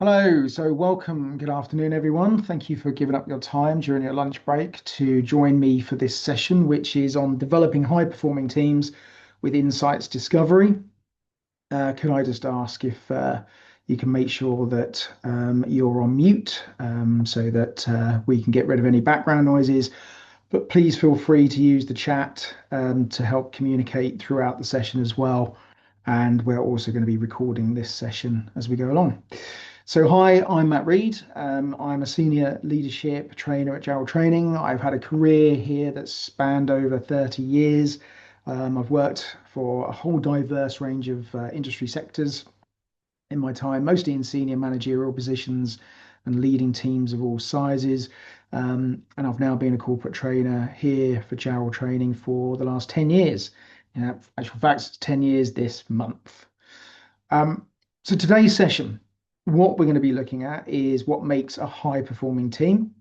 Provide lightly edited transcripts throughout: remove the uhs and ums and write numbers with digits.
Hello, so welcome. Good afternoon, everyone. Thank you for giving up your time during your lunch break to join me for this session, which is on developing high-performing teams with Insights Discovery. Could I just ask if you can make sure that you're on mute so that we can get rid of any background noises? But please feel free to use the chat to help communicate throughout the session as well. And we're also going to be recording this session as we go along. So, hi, I'm Matt Reed. I'm a senior leadership trainer at Jarrell Training. I've had a career here that's spanned over 30 years. I've worked for a whole diverse range of industry sectors in my time, mostly in senior managerial positions and leading teams of all sizes. And I've now been a corporate trainer here for Jarrell Training for the last 10 years. Actual facts, it's 10 years this month. So today's session, what we're going to be looking at is what makes a high performing team.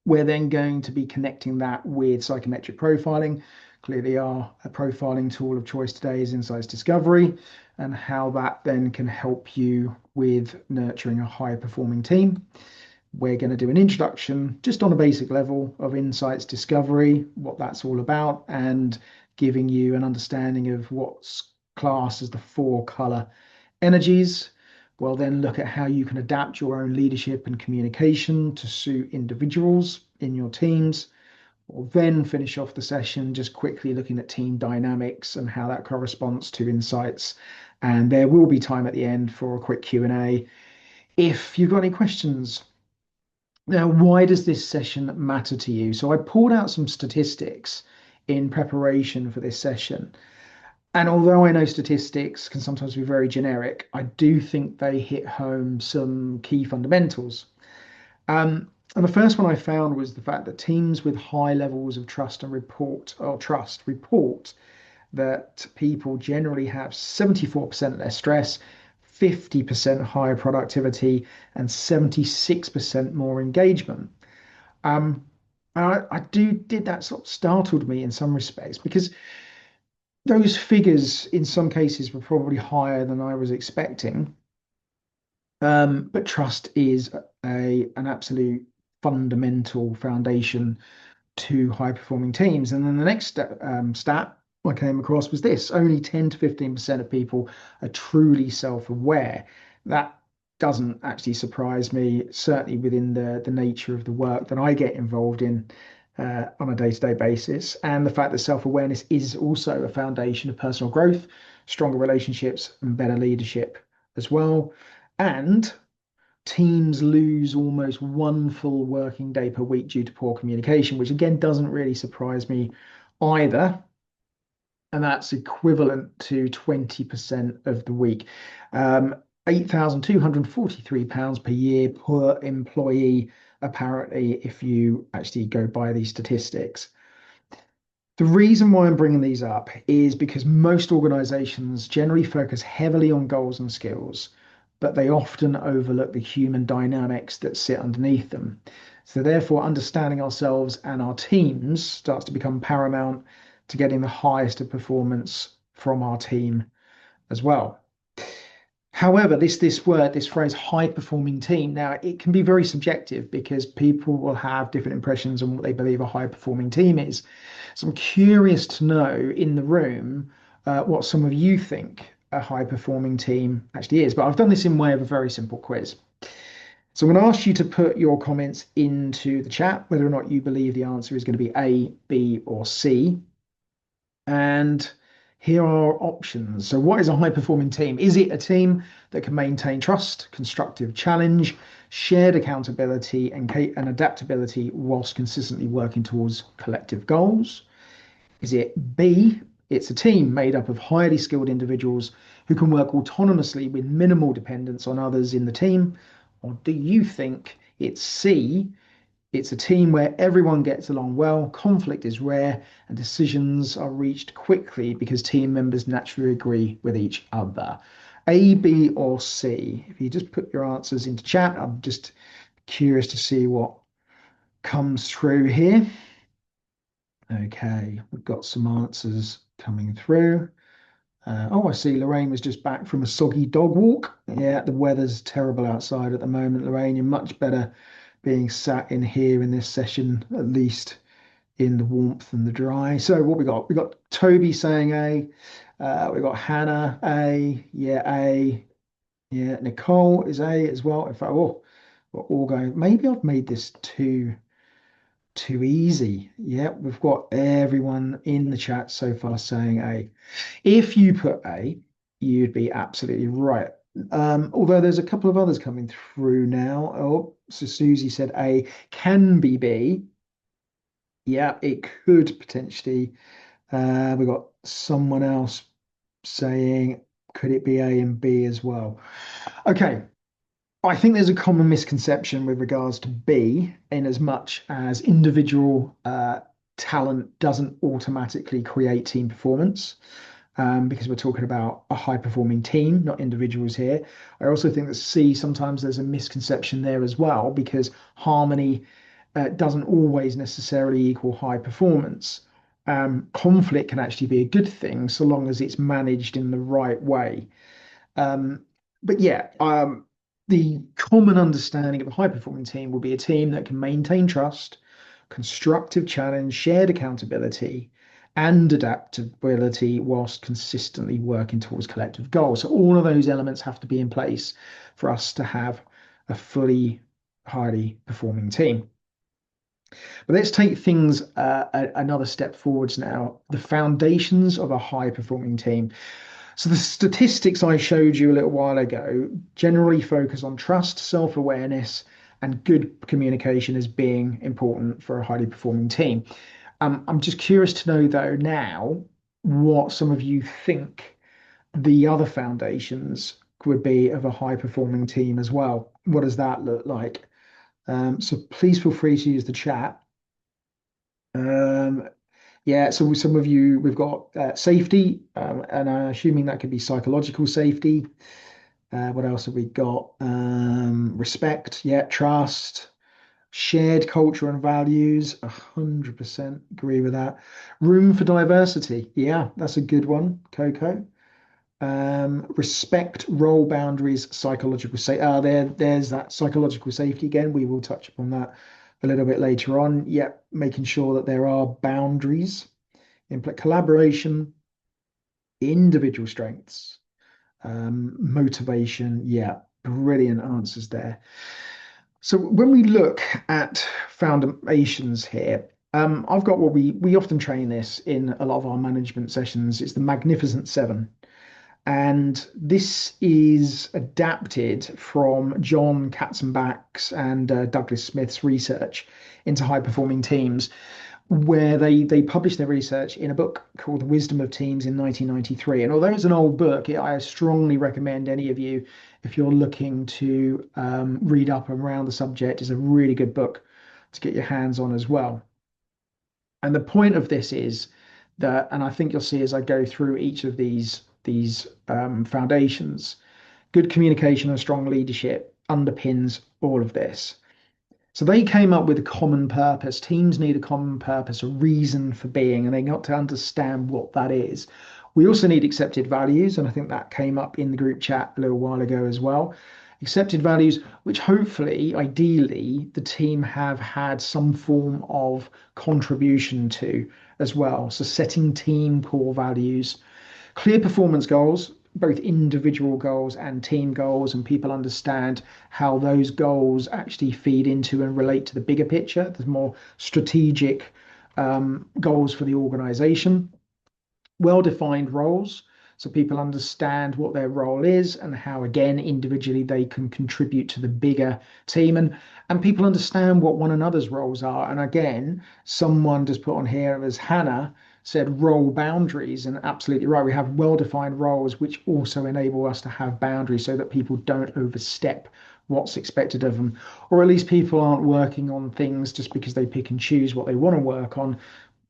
We're then going to be connecting that with psychometric profiling. Clearly, our profiling tool of choice today is Insights Discovery, and how that then can help you with nurturing a high performing team. We're going to do an introduction just on a basic level of Insights Discovery, what that's all about, and giving you an understanding of what's classed as the four color energies. We'll then look at how you can adapt your own leadership and communication to suit individuals in your teams. We'll then finish off the session just quickly looking at team dynamics and how that corresponds to insights. And there will be time at the end for a quick Q&A if you've got any questions. Now, why does this session matter to you? So I pulled out some statistics in preparation for this session. And although I know statistics can sometimes be very generic, I do think they hit home some key fundamentals. And the first one I found was the fact that teams with high levels of trust report that people generally have 74% less stress, 50% higher productivity, and 76% more engagement. Um, I did that sort of startled me in some respects because those figures in some cases were probably higher than I was expecting. But trust is an absolute fundamental foundation to high performing teams. And then the next stat I came across was this: only 10 to 15% of people are truly self aware. That doesn't actually surprise me, certainly within the nature of the work that I get involved in on a day-to-day basis. And the fact that self-awareness is also a foundation of personal growth, stronger relationships, and better leadership as well. And teams lose almost one full working day per week due to poor communication, which again doesn't really surprise me either. And that's equivalent to 20% of the week. £8,243 per year per employee, apparently, if you actually go by these statistics. The reason why I'm bringing these up is because most organizations generally focus heavily on goals and skills, but they often overlook the human dynamics that sit underneath them. So, therefore, understanding ourselves and our teams starts to become paramount to getting the highest of performance from our team as well. However, this phrase, high performing team, now it can be very subjective because people will have different impressions on what they believe a high performing team is. So I'm curious to know in the room what some of you think a high performing team actually is. But I've done this in way of a very simple quiz. So I'm going to ask you to put your comments into the chat, whether or not you believe the answer is going to be A, B, or C. And here are options. So, what is a high performing team? Is it a team that can maintain trust, constructive challenge, shared accountability, and adaptability whilst consistently working towards collective goals? Is it B? It's a team made up of highly skilled individuals who can work autonomously with minimal dependence on others in the team? Or do you think it's C? It's a team where everyone gets along well, conflict is rare, and decisions are reached quickly because team members naturally agree with each other. A, B, or C? If you just put your answers into chat, I'm just curious to see what comes through here. Okay, we've got some answers coming through. Oh, I see Lorraine was just back from a soggy dog walk. Yeah, the weather's terrible outside at the moment, Lorraine. You're much better being sat in here in this session, at least in the warmth and the dry. So what we got? We got Toby saying A. We got Hannah A. Yeah, A. Yeah, Nicole is A as well. In fact, oh, we're all going. Maybe I've made this too easy. Yeah, we've got everyone in the chat so far saying A. If you put A, you'd be absolutely right. Although there's a couple of others coming through now. Oh, so Susie said A can be B. Yeah, it could potentially. We got someone else saying, could it be A and B as well? Okay, I think there's a common misconception with regards to B, in as much as individual talent doesn't automatically create team performance, because we're talking about a high performing team, not individuals here. I also think that C, sometimes there's a misconception there as well, because harmony doesn't always necessarily equal high performance. Conflict can actually be a good thing so long as it's managed in the right way. Um, but yeah, the common understanding of a high performing team will be a team that can maintain trust, constructive challenge, shared accountability, and adaptability whilst consistently working towards collective goals. So all of those elements have to be in place for us to have a fully highly performing team. But let's take things another step forwards now. The foundations of a high performing team. So the statistics I showed you a little while ago generally focus on trust, self-awareness, and good communication as being important for a highly performing team. I'm just curious to know though now what some of you think the other foundations would be of a high performing team as well. What does that look like? So please feel free to use the chat. Um, yeah, so with some of you, we've got safety, and I'm assuming that could be psychological safety. What else have we got? Respect, yeah, trust, shared culture and values. 100% agree with that. Room for diversity, yeah, that's a good one, Coco. Respect, role boundaries, psychological safety. There's that psychological safety again. We will touch upon that a little bit later on. Yep, making sure that there are boundaries, collaboration, individual strengths, motivation. Yeah, brilliant answers there. So when we look at foundations here, I've got what we often train this in a lot of our management sessions. It's the Magnificent Seven. And this is adapted from John Katzenbach's and Douglas Smith's research into high performing teams, where they published their research in a book called The Wisdom of Teams in 1993. And although it's an old book, I strongly recommend any of you, if you're looking to read up around the subject, is a really good book to get your hands on as well. And the point of this is that, and I think you'll see as I go through each of these foundations, good communication and strong leadership underpins all of this. So they came up with a common purpose. Teams need a common purpose, a reason for being, and they got to understand what that is. We also need accepted values, and I think that came up in the group chat a little while ago as well. Accepted values, which hopefully, ideally, the team have had some form of contribution to as well. So setting team core values, clear performance goals, both individual goals and team goals, and people understand how those goals actually feed into and relate to the bigger picture. There's more strategic goals for the organization. Well-defined roles, so people understand what their role is and how, again, individually they can contribute to the bigger team, and people understand what one another's roles are. And again, someone just put on here as Hannah said role boundaries, and absolutely right. We have well-defined roles which also enable us to have boundaries so that people don't overstep what's expected of them, or at least people aren't working on things just because they pick and choose what they want to work on.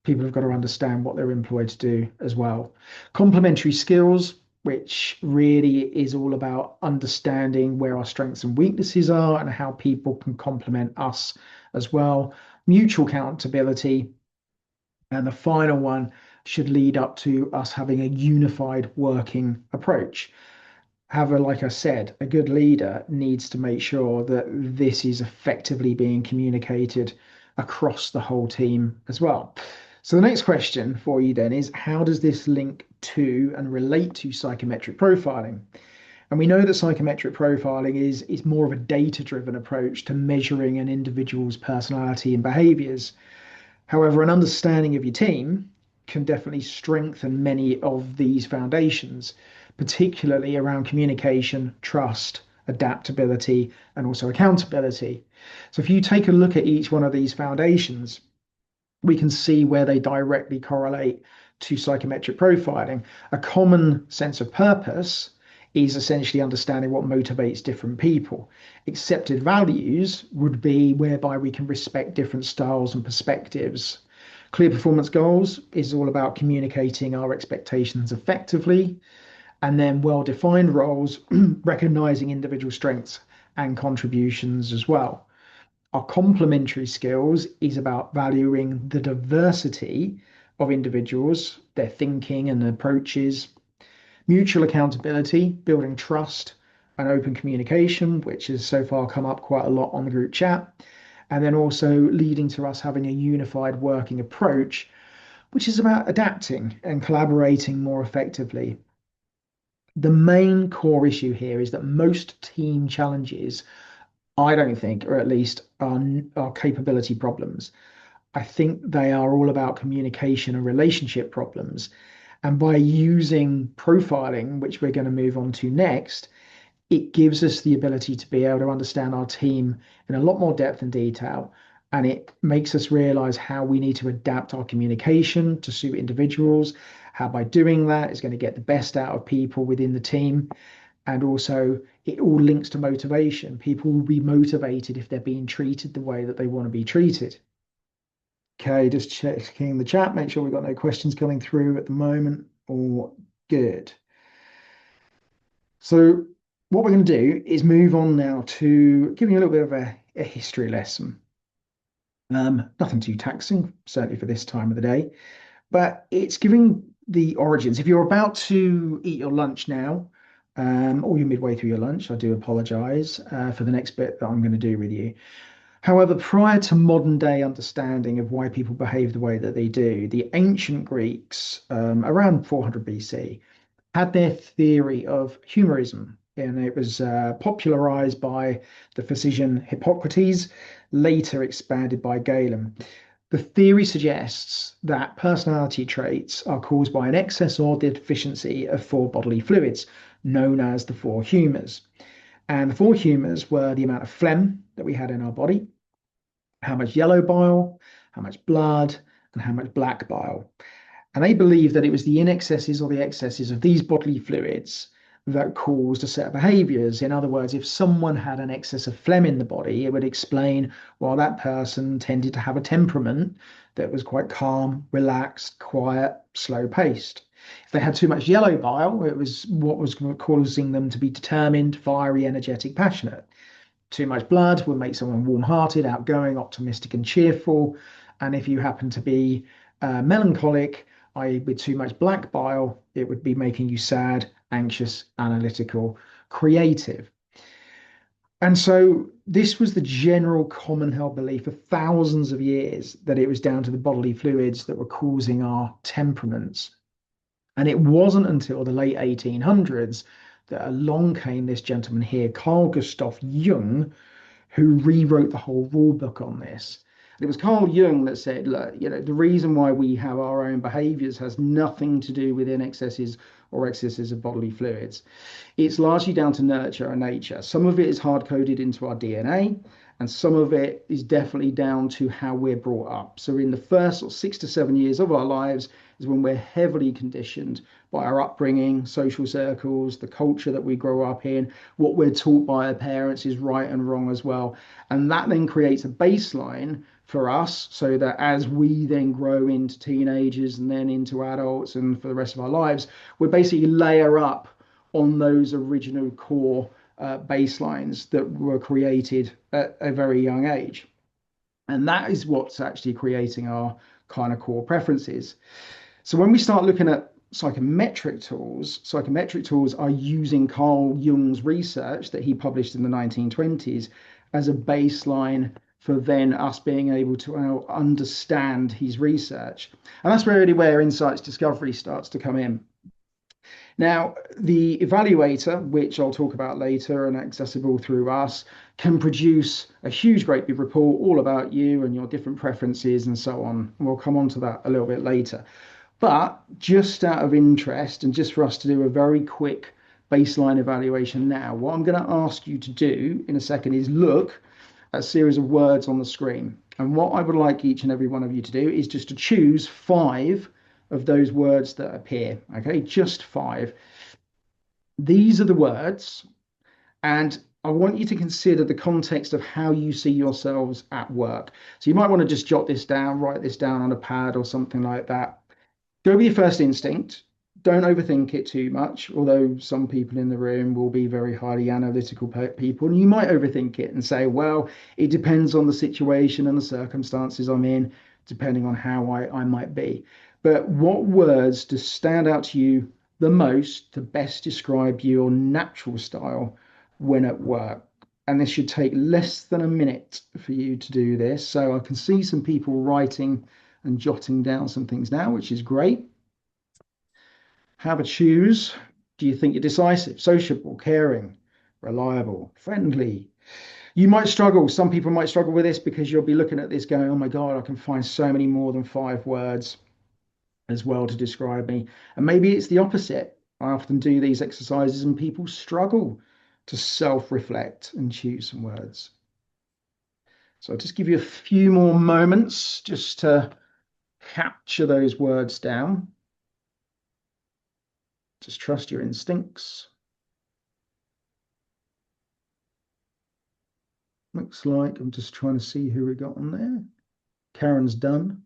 People have got to understand what they're employed to do as well. Complementary skills, which really is all about understanding where our strengths and weaknesses are and how people can complement us as well. Mutual accountability. And the final one, should lead up to us having a unified working approach. However, like I said, a good leader needs to make sure that this is effectively being communicated across the whole team as well. So the next question for you then is, how does this link to and relate to psychometric profiling? And we know that psychometric profiling is more of a data-driven approach to measuring an individual's personality and behaviors. However, an understanding of your team can definitely strengthen many of these foundations, particularly around communication, trust, adaptability, and also accountability. So if you take a look at each one of these foundations, we can see where they directly correlate to psychometric profiling. A common sense of purpose is essentially understanding what motivates different people. Accepted values would be whereby we can respect different styles and perspectives. Clear performance goals is all about communicating our expectations effectively. And then well-defined roles, recognizing individual strengths and contributions as well. Our complementary skills is about valuing the diversity of individuals, their thinking and approaches. Mutual accountability, building trust and open communication, which has so far come up quite a lot on the group chat. And then also leading to us having a unified working approach, which is about adapting and collaborating more effectively. The main core issue here is that most team challenges, I don't think, or at least are capability problems. I think they are all about communication and relationship problems. And by using profiling, which we're going to move on to next, it gives us the ability to be able to understand our team in a lot more depth and detail. And it makes us realize how we need to adapt our communication to suit individuals, how by doing that is going to get the best out of people within the team. And also, it all links to motivation. People will be motivated if they're being treated the way that they want to be treated. Okay, just checking the chat, make sure we've got no questions coming through at the moment. All good. So what we're going to do is move on now to giving you a little bit of a history lesson. Nothing too taxing, certainly for this time of the day, but it's giving the origins. If you're about to eat your lunch now, or you're midway through your lunch, I do apologize for the next bit that I'm going to do with you. However, prior to modern day understanding of why people behave the way that they do, the ancient Greeks, around 400 BC, had their theory of humorism, and it was popularized by the physician Hippocrates, later expanded by Galen. The theory suggests that personality traits are caused by an excess or deficiency of four bodily fluids, known as the four humors. And the four humors were the amount of phlegm that we had in our body, how much yellow bile, how much blood, and how much black bile. And they believed that it was the in excesses or the excesses of these bodily fluids that caused a set of behaviors. In other words, if someone had an excess of phlegm in the body, it would explain why that person tended to have a temperament that was quite calm, relaxed, quiet, slow paced. If they had too much yellow bile, it was what was causing them to be determined, fiery, energetic, passionate. Too much blood would make someone warm-hearted, outgoing, optimistic, and cheerful. And if you happen to be melancholic, i.e., with too much black bile, it would be making you sad, anxious, analytical, creative. And so this was the general common held belief for thousands of years, that it was down to the bodily fluids that were causing our temperaments. And it wasn't until the late 1800s that along came this gentleman here, Carl Gustav Jung, who rewrote the whole rule book on this. And it was Carl Jung that said, look, the reason why we have our own behaviors has nothing to do with in excesses or excesses of bodily fluids. It's largely down to nurture and nature. Some of it is hard coded into our DNA, and some of it is definitely down to how we're brought up. So in the first 6 to 7 years of our lives is when we're heavily conditioned by our upbringing, social circles, the culture that we grow up in, what we're taught by our parents is right and wrong as well. And that then creates a baseline for us, so that as we then grow into teenagers and then into adults and for the rest of our lives, we basically layer up on those original core baselines that were created at a very young age. And that is what's actually creating our kind of core preferences. So when we start looking at psychometric tools are using Carl Jung's research that he published in the 1920s as a baseline for then us being able to understand his research. And that's really where insights discovery starts to come in. Now, the evaluator, which I'll talk about later and accessible through us, can produce a huge, great big report all about you and your different preferences and so on. And we'll come on to that a little bit later. But just out of interest and just for us to do a very quick baseline evaluation now, what I'm going to ask you to do in a second is look at a series of words on the screen. And what I would like each and every one of you to do is just to choose 5 of those words that appear. Okay, just 5. These are the words, and I want you to consider the context of how you see yourselves at work. So you might want to just jot this down, write this down on a pad or something like that. Go with your first instinct. Don't overthink it too much, although some people in the room will be very highly analytical people, and you might overthink it and say, well, it depends on the situation and the circumstances I'm in, depending on how I might be. But what words do stand out to you the most to best describe your natural style when at work? And this should take less than a minute for you to do this. So I can see some people writing and jotting down some things now, which is great. Have a choose. Do you think you're decisive, sociable, caring, reliable, friendly? You might struggle. Some people might struggle with this because you'll be looking at this going, oh my God, I can find so many more than 5 words as well to describe me. And maybe it's the opposite. I often do these exercises and people struggle to self-reflect and choose some words. So I'll just give you a few more moments just to capture those words down. Just trust your instincts. Looks like I'm just trying to see who we got on there. Karen's done.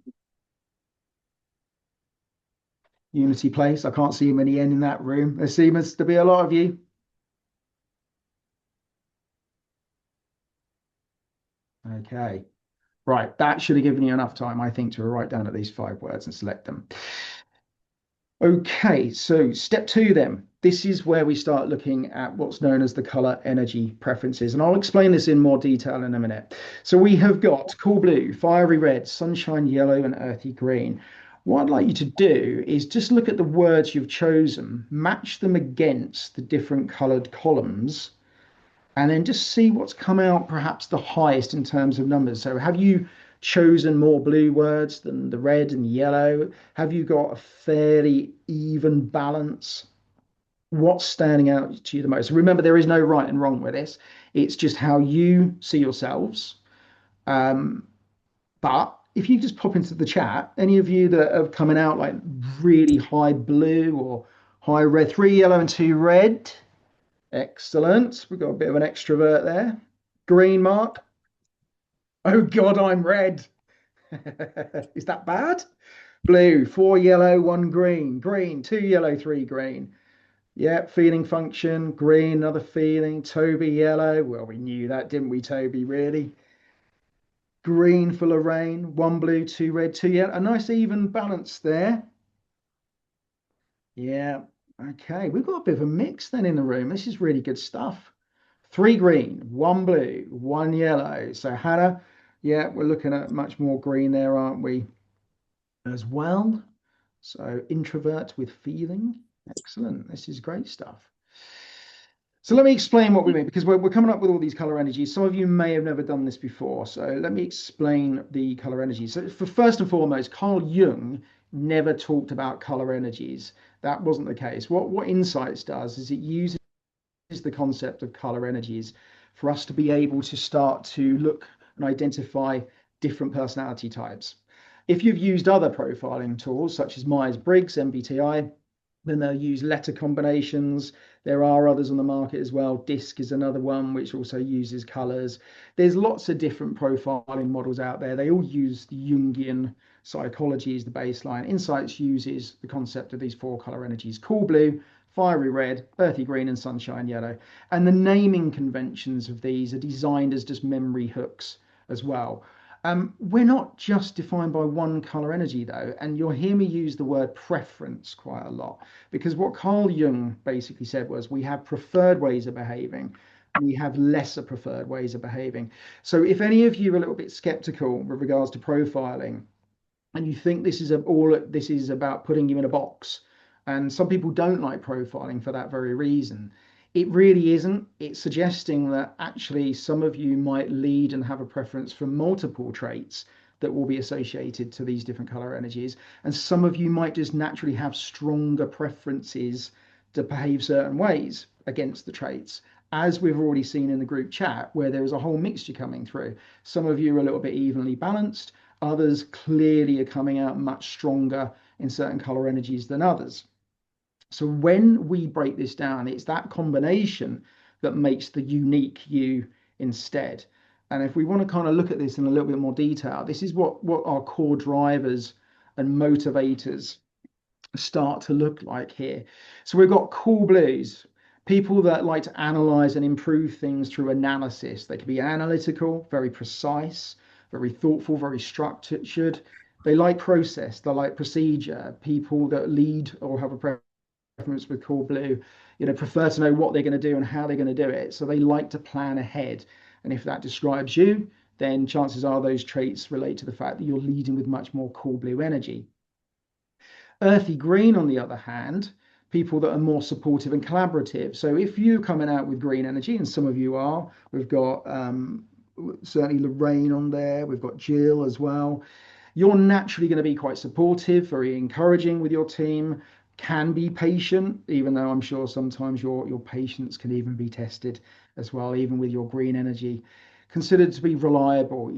Unity Place. I can't see many in that room. There seems to be a lot of you. Okay. Right. That should have given you enough time, I think, to write down at least 5 words and select them. Okay, so step 2 then. This is where we start looking at what's known as the color energy preferences. And I'll explain this in more detail in a minute. So we have got cool blue, fiery red, sunshine yellow, and earthy green. What I'd like you to do is just look at the words you've chosen, match them against the different colored columns, and then just see what's come out perhaps the highest in terms of numbers. So have you chosen more blue words than the red and yellow? Have you got a fairly even balance? What's standing out to you the most? Remember, there is no right and wrong with this. It's just how you see yourselves. But if you just pop into the chat, any of you that are coming out like really high blue or high red, 3 yellow and 2 red. Excellent. We've got a bit of an extrovert there. Green, Mark. Oh God, I'm red. Is that bad? Blue, 4 yellow, 1 green. Green, 2 yellow, 3 green. Yeah, feeling function. Green, another feeling. Toby, yellow. Well, we knew that, didn't we, Toby, really? Green, full of rain. 1 blue, 2 red, 2 yellow. A nice even balance there. Yeah, okay. We've got a bit of a mix then in the room. This is really good stuff. 3 green, 1 blue, 1 yellow. So Hannah, yeah, we're looking at much more green there, aren't we? As well. So introvert with feeling. Excellent. This is great stuff. So let me explain what we mean, because we're coming up with all these color energies. Some of you may have never done this before. So let me explain the color energies. So for first and foremost, Carl Jung never talked about color energies. That wasn't the case. What Insights does is it uses the concept of color energies for us to be able to start to look and identify different personality types. If you've used other profiling tools such as Myers-Briggs, MBTI, then they'll use letter combinations. There are others on the market as well. DISC is another one which also uses colors. There's lots of different profiling models out there. They all use the Jungian psychology as the baseline. Insights uses the concept of these 4 color energies: cool blue, fiery red, earthy green, and sunshine yellow. And the naming conventions of these are designed as just memory hooks as well. We're not just defined by one color energy, though, and you'll hear me use the word preference quite a lot because what Carl Jung basically said was we have preferred ways of behaving, we have lesser preferred ways of behaving. So, if any of you are a little bit skeptical with regards to profiling, and you think this is about putting you in a box, and some people don't like profiling for that very reason, it really isn't. It's suggesting that actually some of you might lead and have a preference for multiple traits that will be associated to these different color energies, and some of you might just naturally have stronger preferences to behave certain ways against the traits, as we've already seen in the group chat, where there is a whole mixture coming through. Some of you are a little bit evenly balanced, others clearly are coming out much stronger in certain color energies than others. So when we break this down, it's that combination that makes the unique you instead. And if we want to kind of look at this in a little bit more detail, this is what our core drivers and motivators start to look like here. So we've got cool blues, people that like to analyze and improve things through analysis. They can be analytical, very precise, very thoughtful, very structured. They like process, they like procedure. People that lead or have a preference with cool blue, prefer to know what they're going to do and how they're going to do it. So they like to plan ahead. And if that describes you, then chances are those traits relate to the fact that you're leading with much more cool blue energy. Earthy green, on the other hand, people that are more supportive and collaborative. So if you're coming out with green energy, and some of you are, we've got certainly Lorraine on there, we've got Jill as well. You're naturally going to be quite supportive, very encouraging with your team, can be patient, even though I'm sure sometimes your patience can even be tested as well, even with your green energy. Considered to be reliable.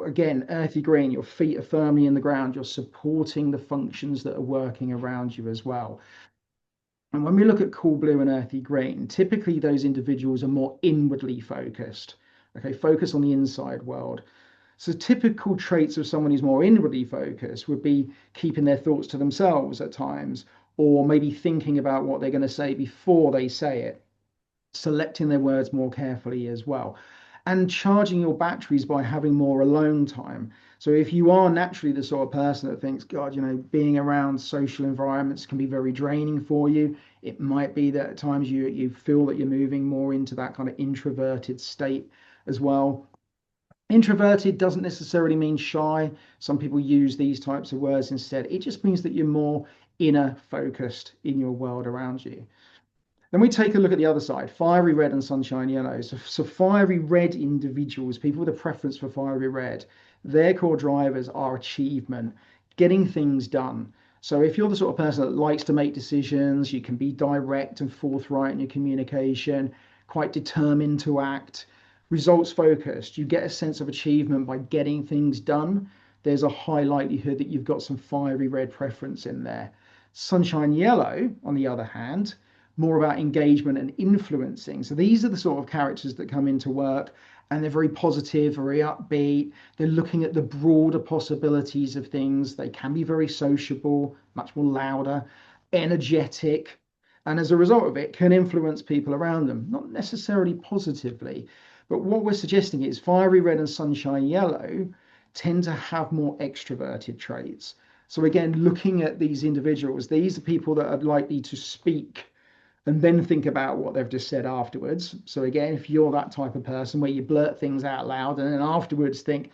Again, earthy green, your feet are firmly in the ground, you're supporting the functions that are working around you as well. And when we look at cool blue and earthy green, typically those individuals are more inwardly focused, okay, focus on the inside world. So typical traits of someone who's more inwardly focused would be keeping their thoughts to themselves at times, or maybe thinking about what they're going to say before they say it, selecting their words more carefully as well, and charging your batteries by having more alone time. So if you are naturally the sort of person that thinks, God, being around social environments can be very draining for you, it might be that at times you feel that you're moving more into that kind of introverted state as well. Introverted doesn't necessarily mean shy. Some people use these types of words instead. It just means that you're more inner focused in your world around you. Then we take a look at the other side, fiery red and sunshine yellow. So fiery red individuals, people with a preference for fiery red, their core drivers are achievement, getting things done. So if you're the sort of person that likes to make decisions, you can be direct and forthright in your communication, quite determined to act, results focused, you get a sense of achievement by getting things done. There's a high likelihood that you've got some fiery red preference in there. Sunshine yellow, on the other hand, more about engagement and influencing. So these are the sort of characters that come into work and they're very positive, very upbeat. They're looking at the broader possibilities of things. They can be very sociable, much more louder, energetic, and as a result of it, can influence people around them, not necessarily positively. But what we're suggesting is fiery red and sunshine yellow tend to have more extroverted traits. So again, looking at these individuals, these are people that are likely to speak and then think about what they've just said afterwards. So again, if you're that type of person where you blurt things out loud and then afterwards think,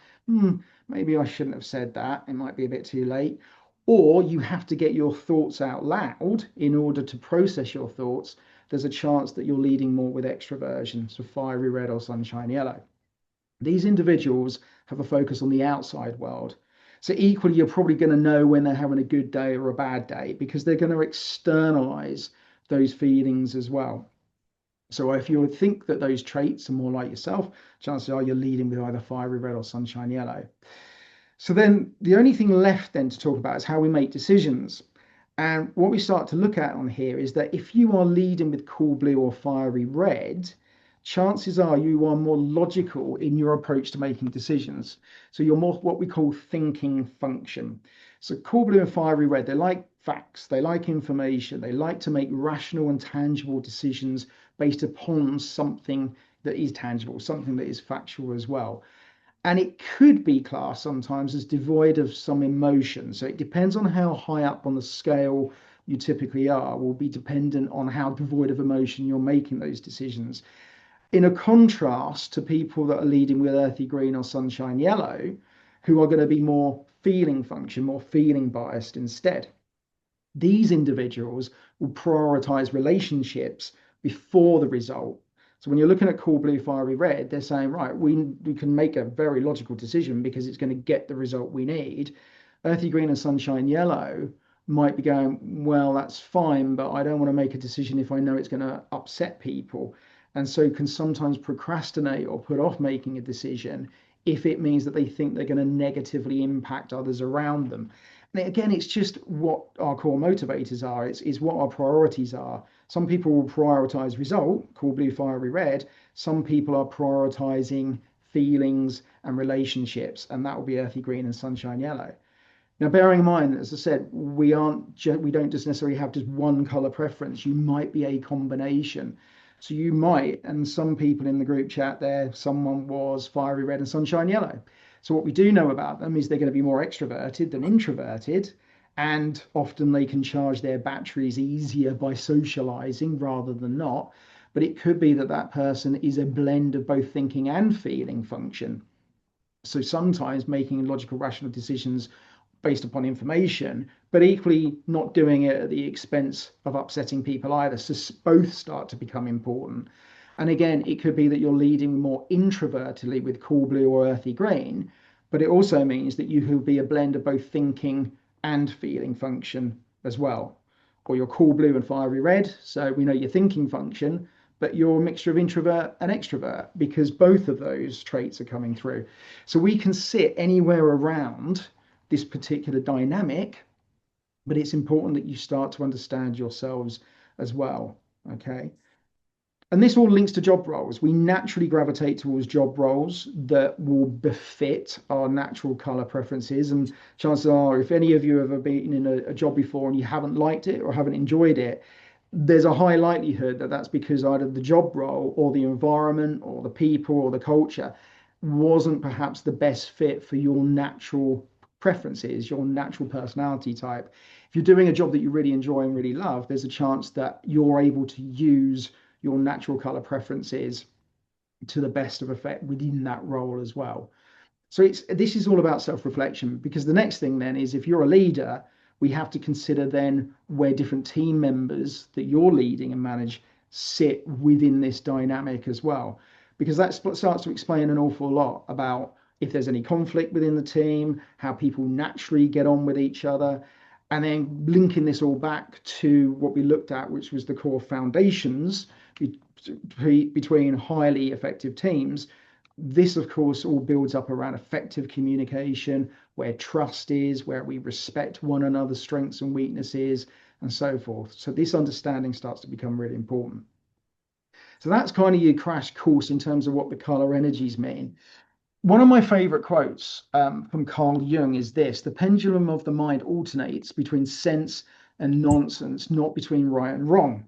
maybe I shouldn't have said that, it might be a bit too late. Or you have to get your thoughts out loud in order to process your thoughts, there's a chance that you're leading more with extroversion, so fiery red or sunshine yellow. These individuals have a focus on the outside world. So equally, you're probably going to know when they're having a good day or a bad day because they're going to externalize those feelings as well. So if you would think that those traits are more like yourself, chances are you're leading with either fiery red or sunshine yellow. So then the only thing left then to talk about is how we make decisions. And what we start to look at on here is that if you are leading with cool blue or fiery red, chances are you are more logical in your approach to making decisions. So you're more what we call thinking function. So cool blue and fiery red, they like facts, they like information, they like to make rational and tangible decisions based upon something that is tangible, something that is factual as well. And it could be classed sometimes as devoid of some emotion. So it depends on how high up on the scale you typically are, will be dependent on how devoid of emotion you're making those decisions. In a contrast to people that are leading with earthy green or sunshine yellow, who are going to be more feeling function, more feeling biased instead. These individuals will prioritize relationships before the result. So when you're looking at cool blue, fiery red, they're saying, right, we can make a very logical decision because it's going to get the result we need. Earthy green and sunshine yellow might be going, well, that's fine, but I don't want to make a decision if I know it's going to upset people. And so can sometimes procrastinate or put off making a decision if it means that they think they're going to negatively impact others around them. And again, it's just what our core motivators are. It's what our priorities are. Some people will prioritize result, cool blue, fiery red. Some people are prioritizing feelings and relationships, and that will be earthy green and sunshine yellow. Now, bearing in mind, as I said, we don't just necessarily have just one color preference. You might be a combination. So you might, and some people in the group chat there, someone was fiery red and sunshine yellow. So what we do know about them is they're going to be more extroverted than introverted, and often they can charge their batteries easier by socializing rather than not. But it could be that that person is a blend of both thinking and feeling function. So sometimes making logical, rational decisions based upon information, but equally not doing it at the expense of upsetting people either. So both start to become important. And again, it could be that you're leading more introvertedly with cool blue or earthy green, but it also means that you will be a blend of both thinking and feeling function as well. Or you're cool blue and fiery red, so we know your thinking function, but you're a mixture of introvert and extrovert because both of those traits are coming through. So we can sit anywhere around this particular dynamic, but it's important that you start to understand yourselves as well. Okay. And this all links to job roles. We naturally gravitate towards job roles that will befit our natural color preferences. And chances are, if any of you have ever been in a job before and you haven't liked it or haven't enjoyed it, there's a high likelihood that that's because either the job role or the environment or the people or the culture wasn't perhaps the best fit for your natural preferences, your natural personality type. If you're doing a job that you really enjoy and really love, there's a chance that you're able to use your natural color preferences to the best of effect within that role as well. So this is all about self-reflection, because the next thing then is, if you're a leader, we have to consider then where different team members that you're leading and manage sit within this dynamic as well, because that starts to explain an awful lot about if there's any conflict within the team, how people naturally get on with each other, and then linking this all back to what we looked at, which was the core foundations between highly effective teams. This, of course, all builds up around effective communication, where trust is, where we respect one another's strengths and weaknesses, and so forth. So this understanding starts to become really important. So that's kind of your crash course in terms of what the color energies mean. One of my favorite quotes from Carl Jung is this: the pendulum of the mind alternates between sense and nonsense, not between right and wrong.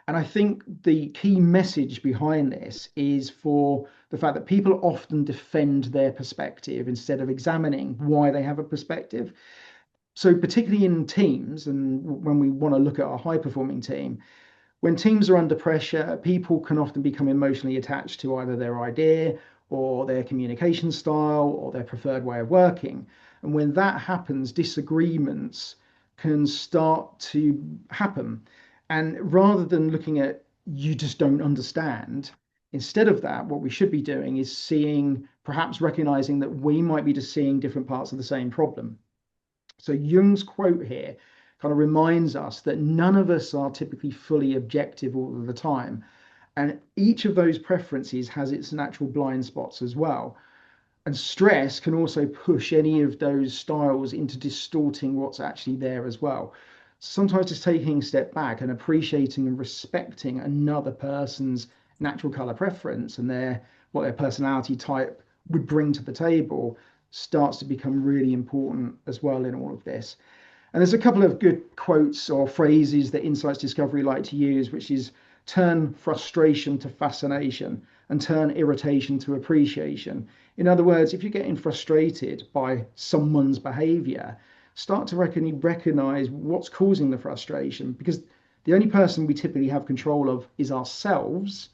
And I think the key message behind this is for the fact that people often defend their perspective instead of examining why they have a perspective. So particularly in teams, and when we want to look at our high performing team, when teams are under pressure, people can often become emotionally attached to either their idea or their communication style or their preferred way of working. And when that happens, disagreements can start to happen. And rather than looking at you just don't understand, instead of that, what we should be doing is seeing, perhaps recognizing that we might be just seeing different parts of the same problem. So Jung's quote here kind of reminds us that none of us are typically fully objective all of the time. And each of those preferences has its natural blind spots as well. And stress can also push any of those styles into distorting what's actually there as well. Sometimes just taking a step back and appreciating and respecting another person's natural color preference and what their personality type would bring to the table starts to become really important as well in all of this. And there's a couple of good quotes or phrases that Insights Discovery like to use, which is turn frustration to fascination. and turn irritation to appreciation. In other words, if you're getting frustrated by someone's behavior, start to recognize what's causing the frustration, because the only person we typically have control of is ourselves.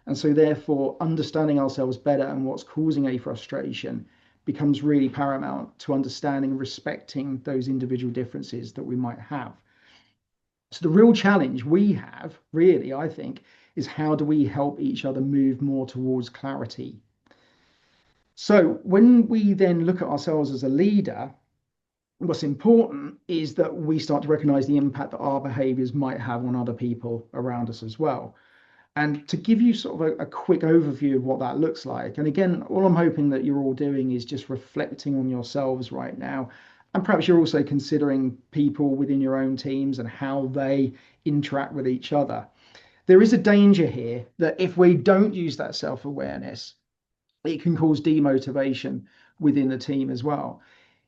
And so, therefore, understanding ourselves better and what's causing a frustration becomes really paramount to understanding and respecting those individual differences that we might have. So, the real challenge we have, really, I think, is how do we help each other move more towards clarity? So, when we then look at ourselves as a leader, what's important is that we start to recognize the impact that our behaviors might have on other people around us as well. And to give you sort of a quick overview of what that looks like, and again, all I'm hoping that you're all doing is just reflecting on yourselves right now. And perhaps you're also considering people within your own teams and how they interact with each other. There is a danger here that if we don't use that self-awareness, it can cause demotivation within the team as well.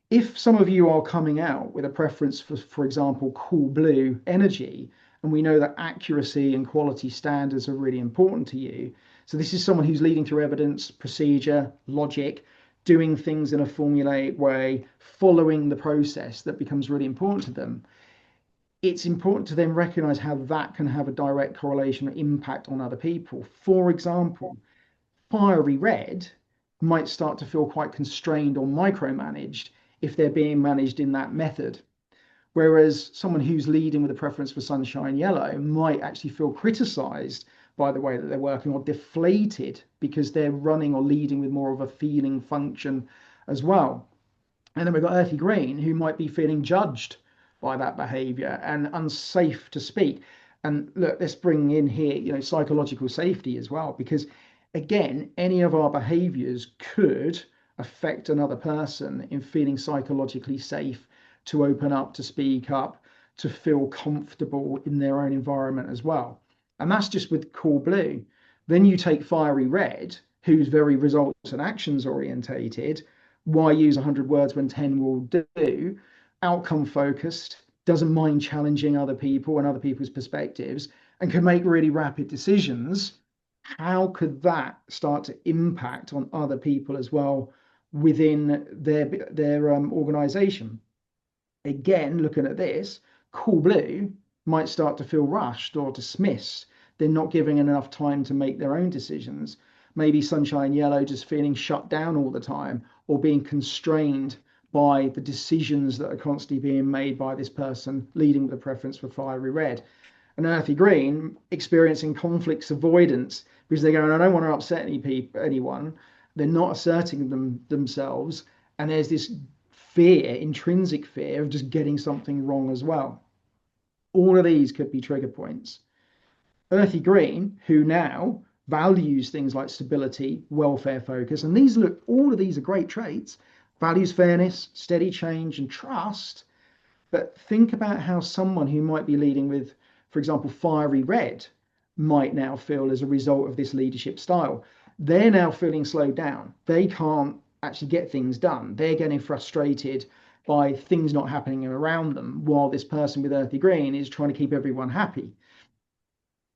If some of you are coming out with a preference for example, cool blue energy, and we know that accuracy and quality standards are really important to you. So this is someone who's leading through evidence, procedure, logic, doing things in a formulaic way, following the process that becomes really important to them. It's important to then recognize how that can have a direct correlation or impact on other people. For example, fiery red might start to feel quite constrained or micromanaged if they're being managed in that method. Whereas someone who's leading with a preference for sunshine yellow might actually feel criticized by the way that they're working, or deflated because they're running or leading with more of a feeling function as well. And then we've got earthy green, who might be feeling judged by that behavior and unsafe to speak. And look, let's bring in here, psychological safety as well, because again, any of our behaviors could affect another person in feeling psychologically safe to open up, to speak up, to feel comfortable in their own environment as well. And that's just with cool blue. Then you take fiery red, who's very results and actions orientated. Why use 100 words when 10 will do? Outcome focused, doesn't mind challenging other people and other people's perspectives, and can make really rapid decisions. How could that start to impact on other people as well within their organization? Again, looking at this, cool blue might start to feel rushed or dismissed. They're not giving enough time to make their own decisions. Maybe sunshine yellow just feeling shut down all the time, or being constrained by the decisions that are constantly being made by this person leading with a preference for fiery red. And earthy green experiencing conflicts avoidance because they're going, I don't want to upset anyone. They're not asserting themselves. And there's this fear, intrinsic fear of just getting something wrong as well. All of these could be trigger points. Earthy green, who now values things like stability, welfare focus, and all of these are great traits, values fairness, steady change, and trust. But think about how someone who might be leading with, for example, fiery red might now feel as a result of this leadership style. They're now feeling slowed down. They can't actually get things done. They're getting frustrated by things not happening around them, while this person with earthy green is trying to keep everyone happy.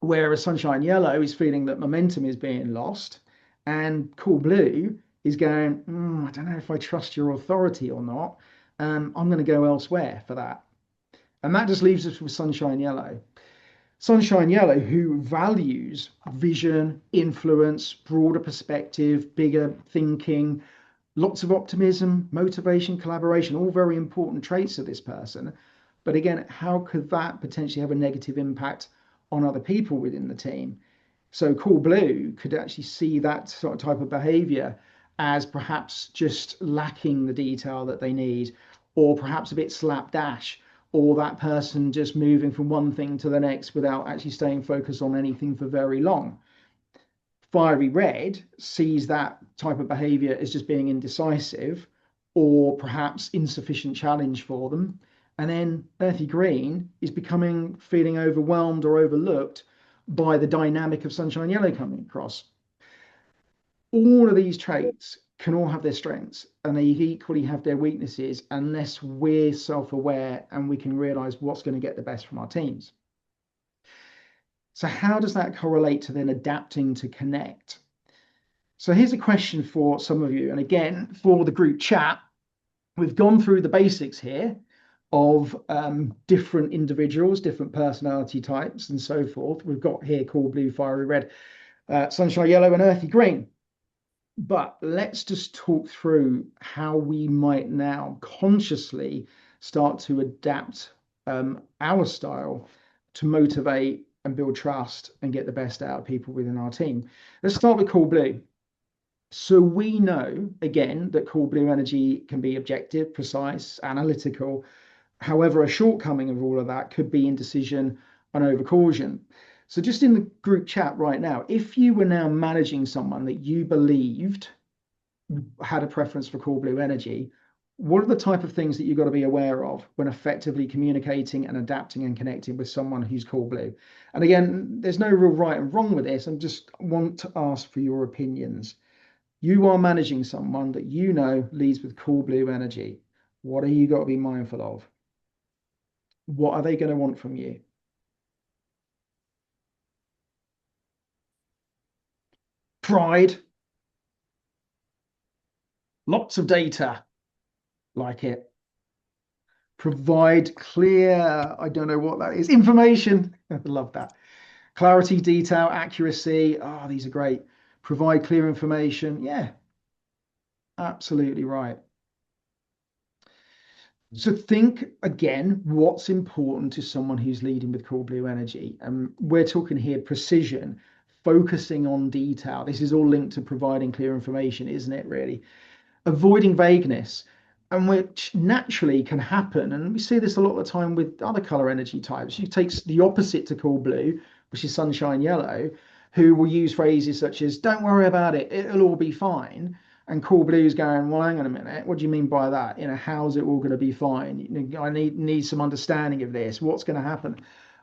Whereas sunshine yellow is feeling that momentum is being lost, and cool blue is going, I don't know if I trust your authority or not. I'm going to go elsewhere for that. And that just leaves us with sunshine yellow. Sunshine yellow, who values vision, influence, broader perspective, bigger thinking, lots of optimism, motivation, collaboration, all very important traits of this person. But again, how could that potentially have a negative impact on other people within the team? So cool blue could actually see that sort of type of behavior as perhaps just lacking the detail that they need, or perhaps a bit slapdash, or that person just moving from one thing to the next without actually staying focused on anything for very long. Fiery red sees that type of behavior as just being indecisive, or perhaps insufficient challenge for them. And then earthy green is feeling overwhelmed or overlooked by the dynamic of sunshine yellow coming across. All of these traits can all have their strengths, and they equally have their weaknesses unless we're self-aware and we can realize what's going to get the best from our teams. So how does that correlate to then adapting to connect? So here's a question for some of you. And again, for the group chat, we've gone through the basics here of different individuals, different personality types, and so forth. We've got here cool blue, fiery red, sunshine yellow, and earthy green. But let's just talk through how we might now consciously start to adapt our style to motivate and build trust and get the best out of people within our team. Let's start with cool blue. So we know, again, that cool blue energy can be objective, precise, analytical. However, a shortcoming of all of that could be indecision and overcaution. So just in the group chat right now, if you were now managing someone that you believed had a preference for cool blue energy, what are the type of things that you've got to be aware of when effectively communicating and adapting and connecting with someone who's cool blue? And again, there's no real right and wrong with this. I just want to ask for your opinions. You are managing someone that you know leads with cool blue energy. What are you got to be mindful of? What are they going to want from you? Pride, lots of data, like it. Provide clear, I don't know what that is, information. I love that. Clarity, detail, accuracy. Oh, these are great. Provide clear information. Yeah, absolutely right. So think again, what's important to someone who's leading with cool blue energy? And we're talking here precision, focusing on detail. This is all linked to providing clear information, isn't it, really? Avoiding vagueness, and which naturally can happen. And we see this a lot of the time with other color energy types. You take the opposite to cool blue, which is sunshine yellow, who will use phrases such as, don't worry about it, it'll all be fine. And cool blue's going, well, hang on a minute, what do you mean by that? How's it all going to be fine? I need some understanding of this. What's going to happen?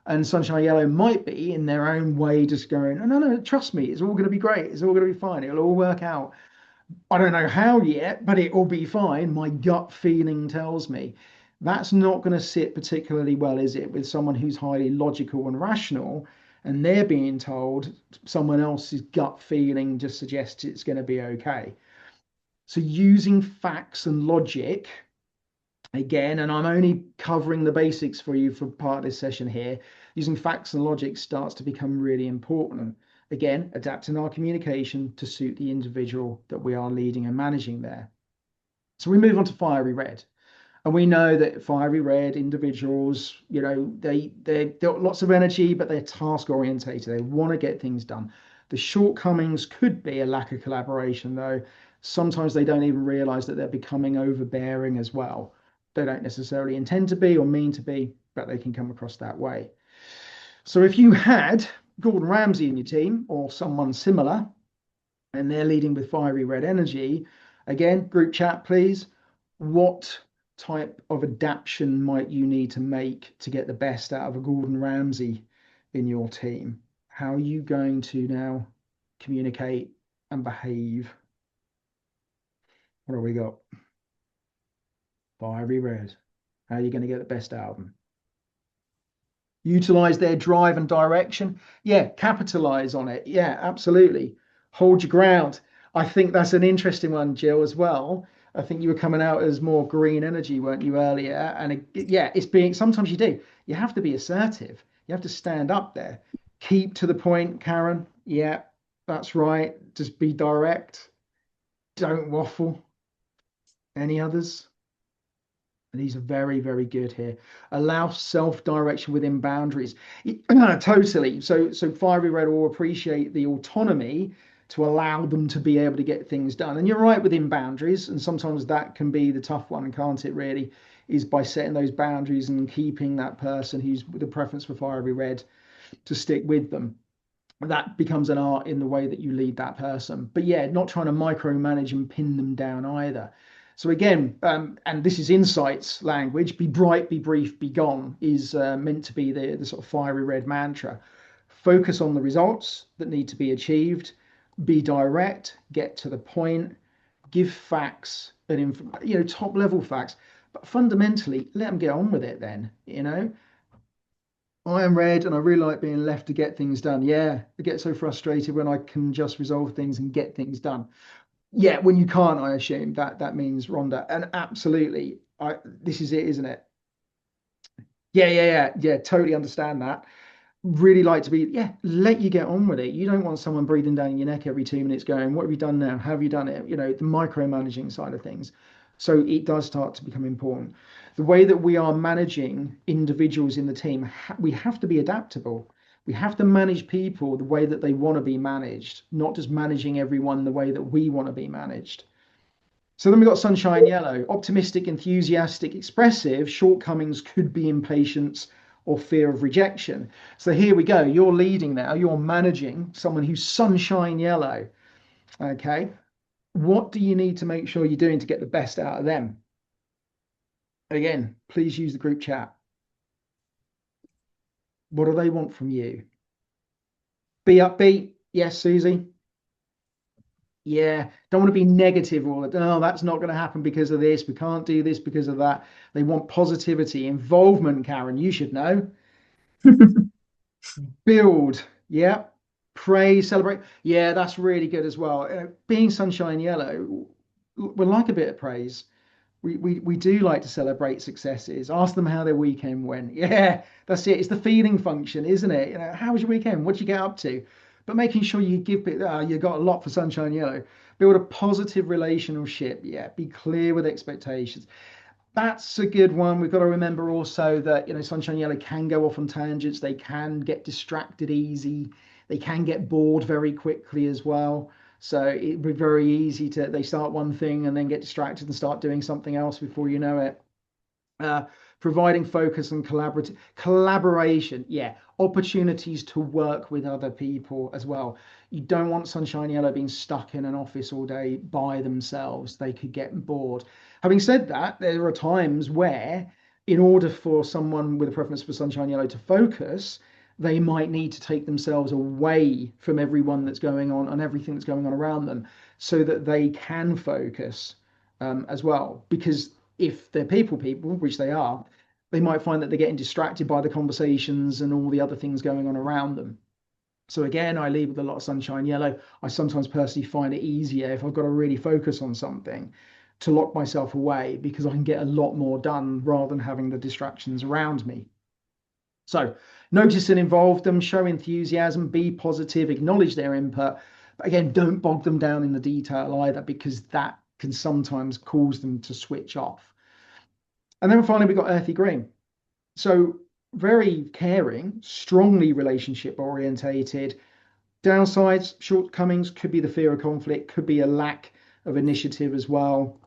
And sunshine yellow might be in their own way just going, no, no, no, trust me, it's all going to be great. It's all going to be fine. It'll all work out. I don't know how yet, but it will be fine. My gut feeling tells me. That's not going to sit particularly well, is it, with someone who's highly logical and rational, and they're being told someone else's gut feeling just suggests it's going to be okay. So using facts and logic again, and I'm only covering the basics for you for part of this session here, using facts and logic starts to become really important. Again, adapting our communication to suit the individual that we are leading and managing there. So we move on to fiery red. And we know that fiery red individuals, they've got lots of energy, but they're task orientated. They want to get things done. The shortcomings could be a lack of collaboration, though. Sometimes they don't even realize that they're becoming overbearing as well. They don't necessarily intend to be or mean to be, but they can come across that way. So if you had Gordon Ramsay in your team or someone similar, and they're leading with fiery red energy, again, group chat, please. What type of adaptation might you need to make to get the best out of a Gordon Ramsay in your team? How are you going to now communicate and behave? What have we got? Fiery red. How are you going to get the best out of them? Utilize their drive and direction. Yeah, capitalize on it. Yeah, absolutely. Hold your ground. I think that's an interesting one, Jill, as well. I think you were coming out as more green energy, weren't you, earlier? And yeah, it's being sometimes you do. You have to be assertive. You have to stand up there. Keep to the point, Karen. Yeah, that's right. Just be direct. Don't waffle. Any others? These are very, very good here. Allow self-direction within boundaries. Totally. So fiery red will appreciate the autonomy to allow them to be able to get things done. And you're right within boundaries, and sometimes that can be the tough one, can't it? Really, is by setting those boundaries and keeping that person who's with a preference for fiery red to stick with them. That becomes an art in the way that you lead that person. But yeah, not trying to micromanage and pin them down either. So again, and this is insights language, be bright, be brief, be gone is meant to be the sort of fiery red mantra. Focus on the results that need to be achieved, be direct, get to the point, give facts and top level facts, but fundamentally let them get on with it then, I am red and I really like being left to get things done. Yeah, I get so frustrated when I can just resolve things and get things done. Yeah, when you can't, I assume that means Rhonda. And absolutely, this is it, isn't it? Yeah. Totally understand that. Really like to be, yeah, let you get on with it. You don't want someone breathing down your neck every 2 minutes going, what have you done now? Have you done it? The micromanaging side of things. So it does start to become important. The way that we are managing individuals in the team, we have to be adaptable. We have to manage people the way that they want to be managed, not just managing everyone the way that we want to be managed. So then we've got sunshine yellow, optimistic, enthusiastic, expressive. Shortcomings could be impatience or fear of rejection. So here we go. You're leading now. You're managing someone who's sunshine yellow. Okay. What do you need to make sure you're doing to get the best out of them? Again, please use the group chat. What do they want from you? Be upbeat. Yes, Susie. Yeah, don't want to be negative all the time. Oh, that's not going to happen because of this. We can't do this because of that. They want positivity, involvement, Karen. You should know. Build. Yeah. Praise, celebrate. Yeah, that's really good as well. Being sunshine yellow, we like a bit of praise. We do like to celebrate successes. Ask them how their weekend went. Yeah, that's it. It's the feeding function, isn't it? How was your weekend? What did you get up to? But making sure you give it, you got a lot for Sunshine Yellow. Build a positive relationship. Yeah, be clear with expectations. That's a good one. We've got to remember also that, Sunshine Yellow can go off on tangents. They can get distracted easy. They can get bored very quickly as well. So it'd be very easy they start one thing and then get distracted and start doing something else before you know it. Uh, Providing focus and collaboration. Yeah, opportunities to work with other people as well. You don't want Sunshine Yellow being stuck in an office all day by themselves. They could get bored. Having said that, there are times where, in order for someone with a preference for Sunshine Yellow to focus, they might need to take themselves away from everyone that's going on and everything that's going on around them so that they can focus as well. Because if they're people, which they are, they might find that they're getting distracted by the conversations and all the other things going on around them. So again, I lead with a lot of sunshine yellow. I sometimes personally find it easier if I've got to really focus on something to lock myself away because I can get a lot more done rather than having the distractions around me. So notice and involve them, show enthusiasm, be positive, acknowledge their input. But again, don't bog them down in the detail either because that can sometimes cause them to switch off. And then finally, we've got earthy green. So very caring, strongly relationship orientated. Downsides, shortcomings could be the fear of conflict, could be a lack of initiative as well.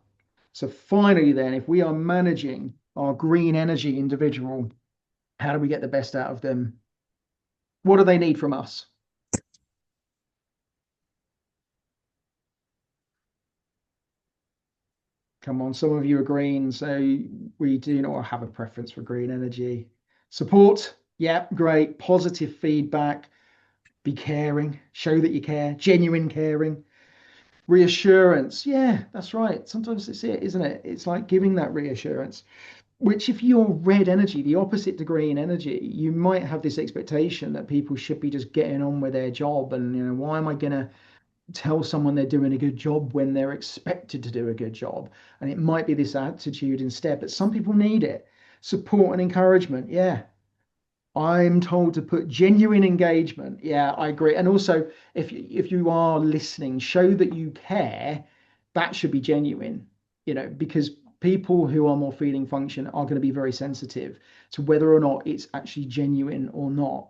So finally, then, if we are managing our green energy individual, how do we get the best out of them? What do they need from us? Come on, some of you are green, so we do not have a preference for green energy. Support, yeah, great. Positive feedback, be caring, show that you care, genuine caring. Reassurance, yeah, that's right. Sometimes it's it, isn't it? It's like giving that reassurance, which if you're red energy, the opposite to green energy, you might have this expectation that people should be just getting on with their job. And, why am I going to tell someone they're doing a good job when they're expected to do a good job? And it might be this attitude instead, but some people need it. Support and encouragement, yeah. I'm told to put genuine engagement. Yeah, I agree. And also, if you are listening, show that you care. That should be genuine, because people who are more feeling function are going to be very sensitive to whether or not it's actually genuine or not.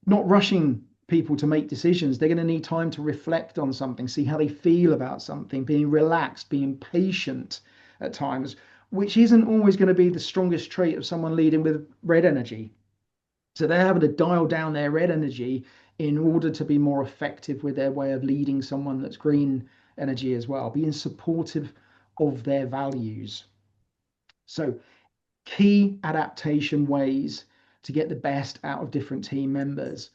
Not rushing people to make decisions. They're going to need time to reflect on something, see how they feel about something, being relaxed, being patient at times, which isn't always going to be the strongest trait of someone leading with red energy. So they're having to dial down their red energy in order to be more effective with their way of leading someone that's green energy as well, being supportive of their values. So key adaptation ways to get the best out of different team members.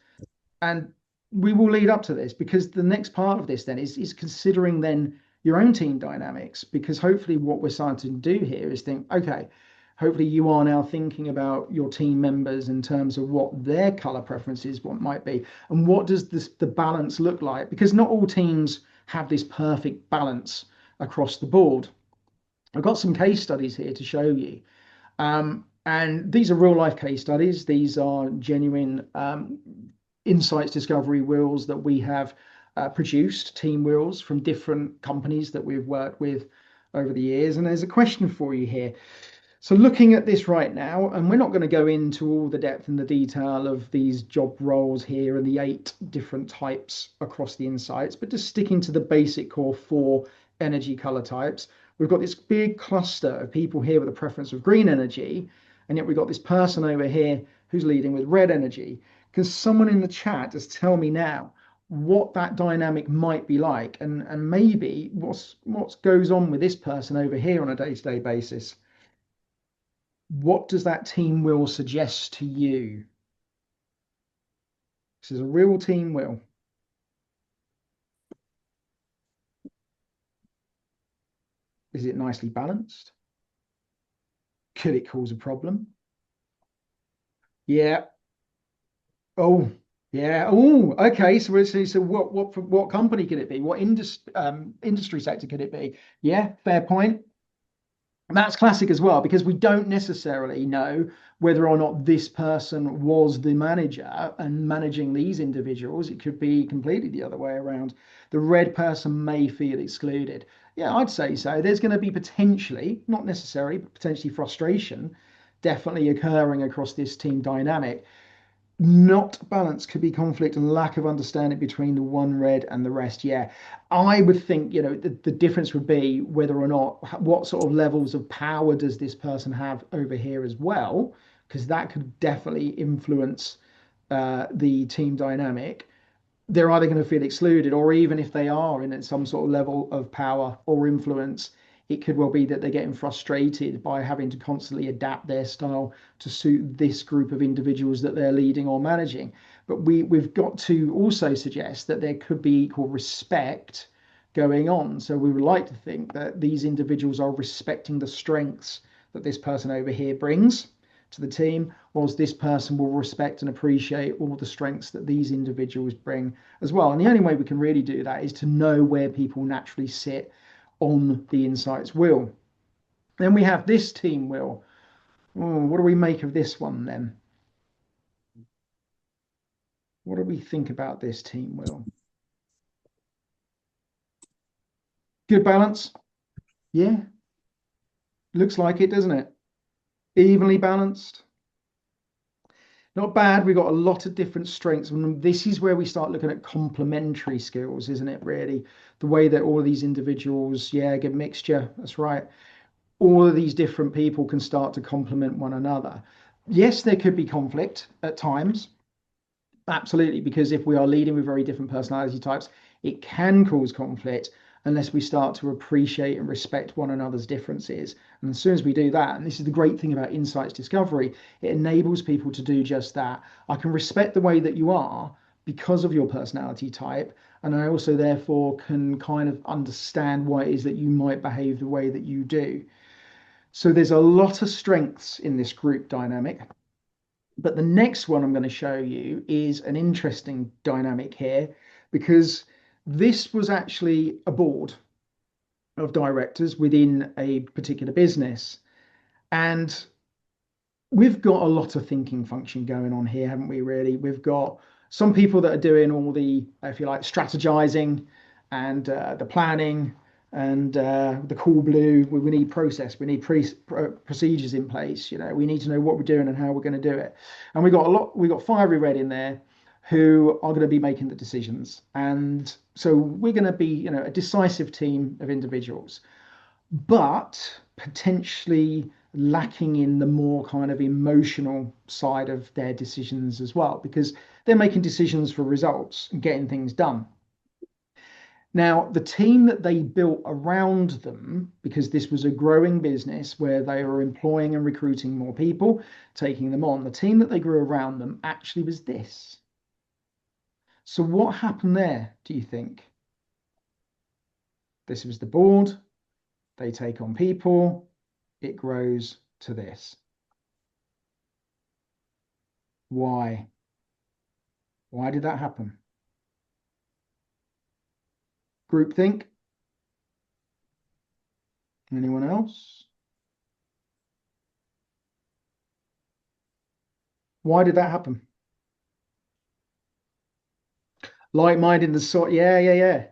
And we will lead up to this because the next part of this then is considering then your own team dynamics, because hopefully what we're starting to do here is think, okay, hopefully you are now thinking about your team members in terms of what their color preferences what might be, and what does the balance look like, because not all teams have this perfect balance across the board. I've got some case studies here to show you. And these are real life case studies. These are genuine insights discovery wheels that we have produced, team wheels from different companies that we've worked with over the years. And there's a question for you here. So looking at this right now, and we're not going to go into all the depth and the detail of these job roles here and the 8 different types across the insights, but just sticking to the basic core 4 energy color types. We've got this big cluster of people here with a preference of green energy, and yet we've got this person over here who's leading with red energy. Can someone in the chat just tell me now what that dynamic might be like, and maybe what goes on with this person over here on a day-to-day basis? What does that team wheel suggest to you? This is a real team wheel. Is it nicely balanced? Could it cause a problem? Yeah. Oh, yeah. Oh, okay. So what company could it be? What industry sector could it be? Yeah, fair point. And that's classic as well, because we don't necessarily know whether or not this person was the manager and managing these individuals. It could be completely the other way around. The red person may feel excluded. Yeah, I'd say so. There's going to be potentially, not necessary, but potentially frustration definitely occurring across this team dynamic. Not balance could be conflict and lack of understanding between the one red and the rest. Yeah, I would think, the difference would be whether or not what sort of levels of power does this person have over here as well, because that could definitely influence the team dynamic. They're either going to feel excluded, or even if they are in some sort of level of power or influence, it could well be that they're getting frustrated by having to constantly adapt their style to suit this group of individuals that they're leading or managing. But we've got to also suggest that there could be equal respect going on. So we would like to think that these individuals are respecting the strengths that this person over here brings to the team, whilst this person will respect and appreciate all the strengths that these individuals bring as well. And the only way we can really do that is to know where people naturally sit on the insights wheel. Then we have this team wheel. Oh, what do we make of this one then? What do we think about this team wheel? Good balance? Yeah, looks like it, doesn't it? Evenly balanced? Not bad. We've got a lot of different strengths. And this is where we start looking at complementary skills, isn't it, really? The way that all of these individuals, yeah, get mixture. That's right. All of these different people can start to complement one another. Yes, there could be conflict at times. Absolutely, because if we are leading with very different personality types, it can cause conflict unless we start to appreciate and respect one another's differences. And as soon as we do that, and this is the great thing about insights discovery, it enables people to do just that. I can respect the way that you are because of your personality type, and I also therefore can kind of understand why it is that you might behave the way that you do. So there's a lot of strengths in this group dynamic. But the next one I'm going to show you is an interesting dynamic here, because this was actually a board of directors within a particular business. And we've got a lot of thinking function going on here, haven't we, really? We've got some people that are doing all the, if you like, strategizing and the planning and the cool blue. We need process, we need procedures in place. We need to know what we're doing and how we're going to do it. And we got fiery red in there who are going to be making the decisions. And so we're going to be, a decisive team of individuals, but potentially lacking in the more kind of emotional side of their decisions as well, because they're making decisions for results and getting things done. Now, the team that they built around them, because this was a growing business where they were employing and recruiting more people, taking them on, the team that they grew around them actually was this. So what happened there, do you think? This was the board. They take on people. It grows to this. Why? Why did that happen? Groupthink? Anyone else? Why did that happen? Like-minded and sort, yeah.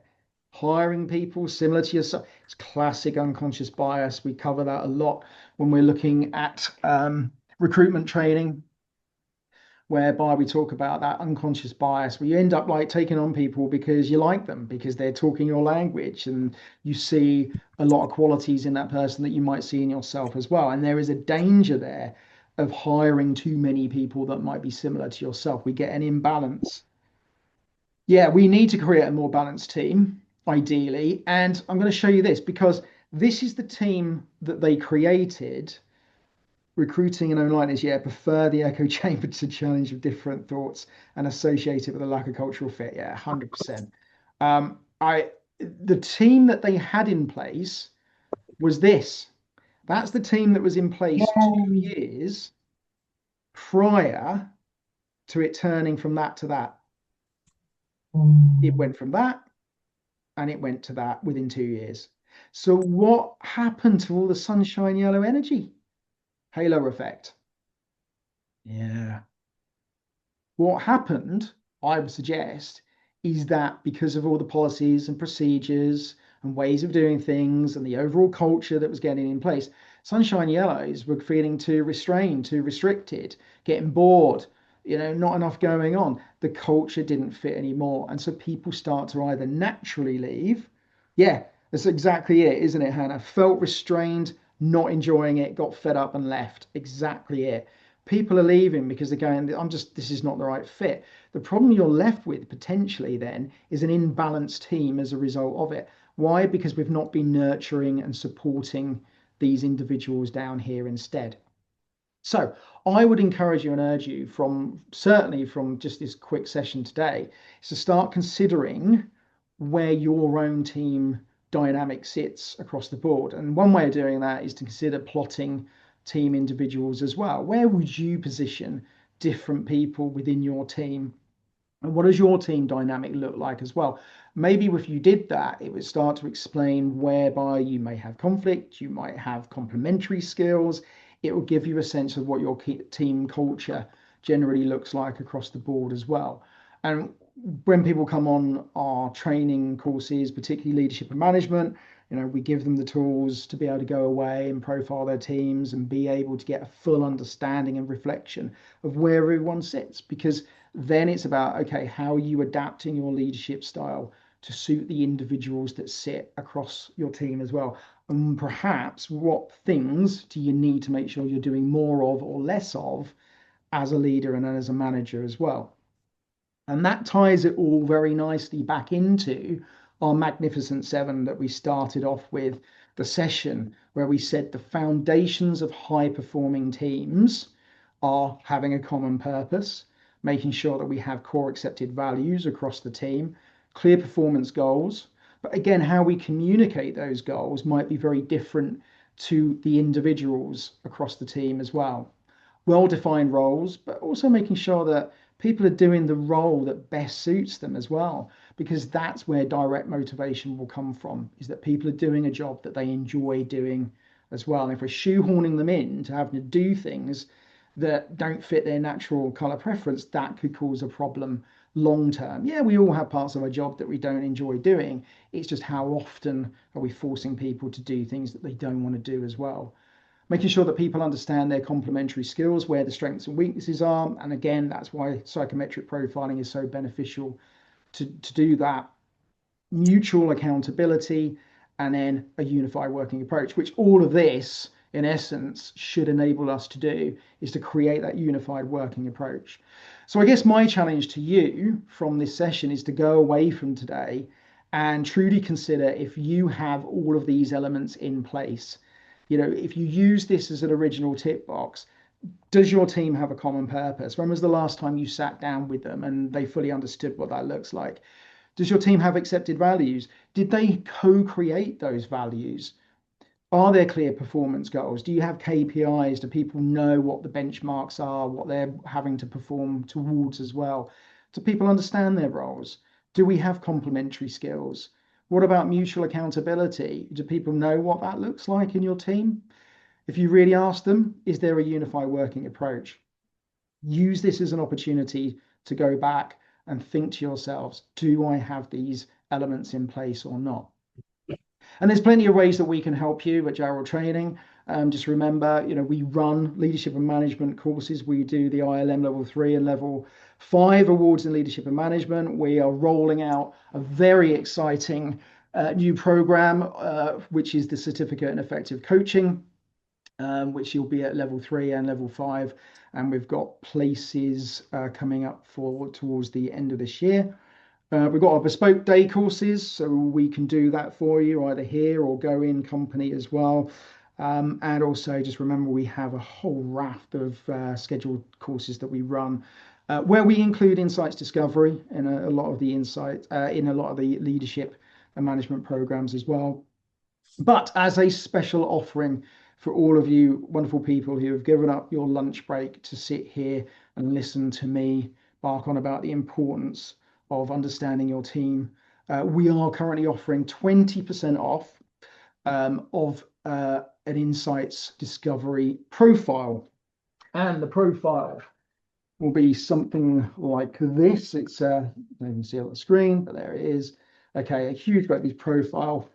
Hiring people similar to yourself. It's classic unconscious bias. We cover that a lot when we're looking at recruitment training, whereby we talk about that unconscious bias where you end up like taking on people because you like them, because they're talking your language, and you see a lot of qualities in that person that you might see in yourself as well. And there is a danger there of hiring too many people that might be similar to yourself. We get an imbalance. Yeah, we need to create a more balanced team, ideally. And I'm going to show you this because this is the team that they created. Recruiting and online is, yeah, prefer the echo chamber to challenge of different thoughts and associate it with a lack of cultural fit. Yeah, 100%. The team that they had in place was this. That's the team that was in place 2 years prior to it turning from that to that. It went from that and it went to that within 2 years. So what happened to all the sunshine yellow energy? Halo effect. Yeah. What happened, I would suggest, is that because of all the policies and procedures and ways of doing things and the overall culture that was getting in place, Sunshine Yellows were feeling too restrained, too restricted, getting bored, not enough going on. The culture didn't fit anymore. And so people start to either naturally leave. Yeah, that's exactly it, isn't it, Hannah? Felt restrained, not enjoying it, got fed up and left. Exactly it. People are leaving because they're going, this is not the right fit. The problem you're left with potentially then is an imbalanced team as a result of it. Why? Because we've not been nurturing and supporting these individuals down here instead. So I would encourage you and urge you certainly from just this quick session today, is to start considering where your own team dynamic sits across the board. And one way of doing that is to consider plotting team individuals as well. Where would you position different people within your team? And what does your team dynamic look like as well? Maybe if you did that, it would start to explain whereby you may have conflict, you might have complementary skills. It will give you a sense of what your team culture generally looks like across the board as well. And when people come on our training courses, particularly leadership and management, we give them the tools to be able to go away and profile their teams and be able to get a full understanding and reflection of where everyone sits. Because then it's about, okay, how are you adapting your leadership style to suit the individuals that sit across your team as well? And perhaps what things do you need to make sure you're doing more of or less of as a leader and as a manager as well? And that ties it all very nicely back into our Magnificent Seven that we started off with the session, where we said the foundations of high performing teams are having a common purpose, making sure that we have core accepted values across the team, clear performance goals. But again, how we communicate those goals might be very different to the individuals across the team as well. Well-defined roles, but also making sure that people are doing the role that best suits them as well, because that's where direct motivation will come from, is that people are doing a job that they enjoy doing as well. And if we're shoehorning them in to having to do things that don't fit their natural color preference, that could cause a problem long term. Yeah, we all have parts of our job that we don't enjoy doing. It's just how often are we forcing people to do things that they don't want to do as well. Making sure that people understand their complementary skills, where the strengths and weaknesses are. And again, that's why psychometric profiling is so beneficial to do that. Mutual accountability, and then a unified working approach, which all of this, in essence, should enable us to do, is to create that unified working approach. So I guess my challenge to you from this session is to go away from today and truly consider if you have all of these elements in place. If you use this as an original tick box, does your team have a common purpose? When was the last time you sat down with them and they fully understood what that looks like? Does your team have accepted values? Did they co-create those values? Are there clear performance goals? Do you have KPIs? Do people know what the benchmarks are, what they're having to perform towards as well? Do people understand their roles? Do we have complementary skills? What about mutual accountability? Do people know what that looks like in your team? If you really ask them, is there a unified working approach? Use this as an opportunity to go back and think to yourselves, do I have these elements in place or not? And there's plenty of ways that we can help you at Jarrell Training. Just remember, we run leadership and management courses. We do the ILM level 3 and level 5 awards in leadership and management. We are rolling out a very exciting new program, which is the certificate in effective coaching, which you'll be at level 3 and level 5. And we've got places coming up towards the end of this year. We've got our bespoke day courses, so we can do that for you either here or go in company as well. And also just remember, we have a whole raft of scheduled courses that we run where we include insights discovery in a lot of the in a lot of the leadership and management programs as well. But as a special offering for all of you wonderful people who have given up your lunch break to sit here and listen to me bark on about the importance of understanding your team, we are currently offering 20% off of an insights discovery profile. And the profile will be something like this. It's you can see it on the screen, but there it is. Okay, a huge great big profile,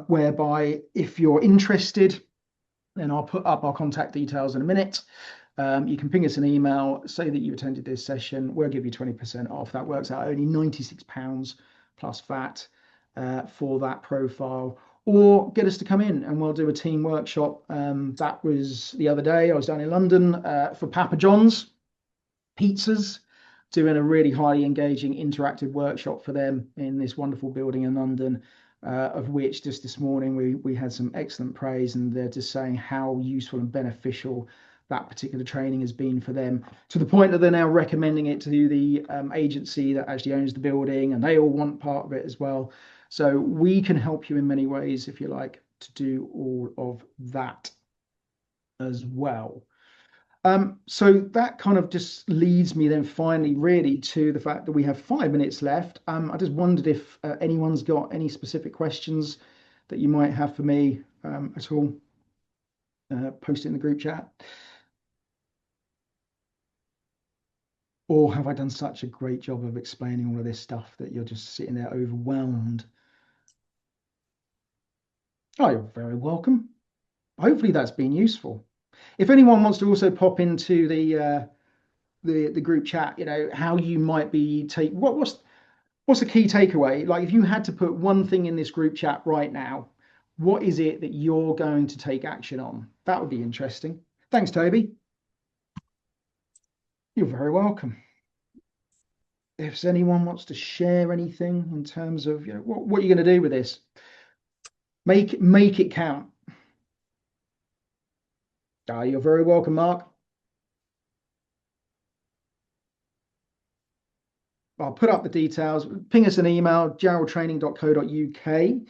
whereby if you're interested, then I'll put up our contact details in a minute. You can ping us an email, say that you attended this session. We'll give you 20% off. That works out only £96 plus VAT for that profile. Or get us to come in and we'll do a team workshop. That was the other day. I was down in London for Papa John's Pizzas, doing a really highly engaging interactive workshop for them in this wonderful building in London. Of which just this morning we had some excellent praise, and they're just saying how useful and beneficial that particular training has been for them, to the point that they're now recommending it to the agency that actually owns the building, and they all want part of it as well. So we can help you in many ways if you like to do all of that as well. So that kind of just leads me then finally really to the fact that we have 5 minutes left. I just wondered if anyone's got any specific questions that you might have for me at all. Post it in the group chat. Or have I done such a great job of explaining all of this stuff that you're just sitting there overwhelmed? Oh, you're very welcome. Hopefully that's been useful. If anyone wants to also pop into the group chat, how you might be what's the key takeaway? Like if you had to put one thing in this group chat right now, what is it that you're going to take action on? That would be interesting. Thanks, Toby. You're very welcome. If anyone wants to share anything in terms of what you're going to do with this, make it count. You're very welcome, Mark. I'll put up the details. Ping us an email, jarrelltraining.co.uk,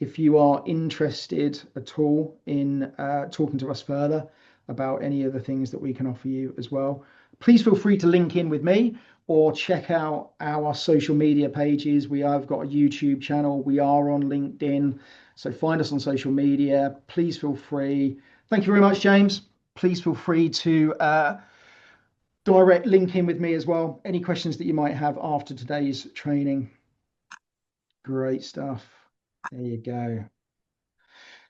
if you are interested at all in talking to us further about any of the things that we can offer you as well. Please feel free to link in with me or check out our social media pages. We have got a YouTube channel. We are on LinkedIn. So find us on social media. Please feel free. Thank you very much, James. Please feel free to direct link in with me as well. Any questions that you might have after today's training. Great stuff. There you go.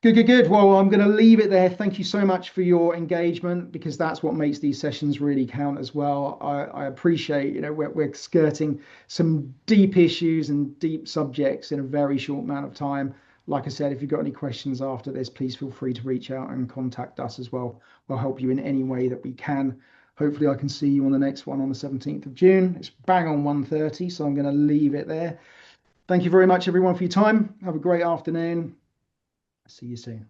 Good. Well, I'm going to leave it there. Thank you so much for your engagement, because that's what makes these sessions really count as well. I appreciate, we're skirting some deep issues and deep subjects in a very short amount of time. Like I said, if you've got any questions after this, please feel free to reach out and contact us as well. We'll help you in any way that we can. Hopefully I can see you on the next one on the 17th of June. It's bang on 1:30, so I'm going to leave it there. Thank you very much, everyone, for your time. Have a great afternoon. See you soon.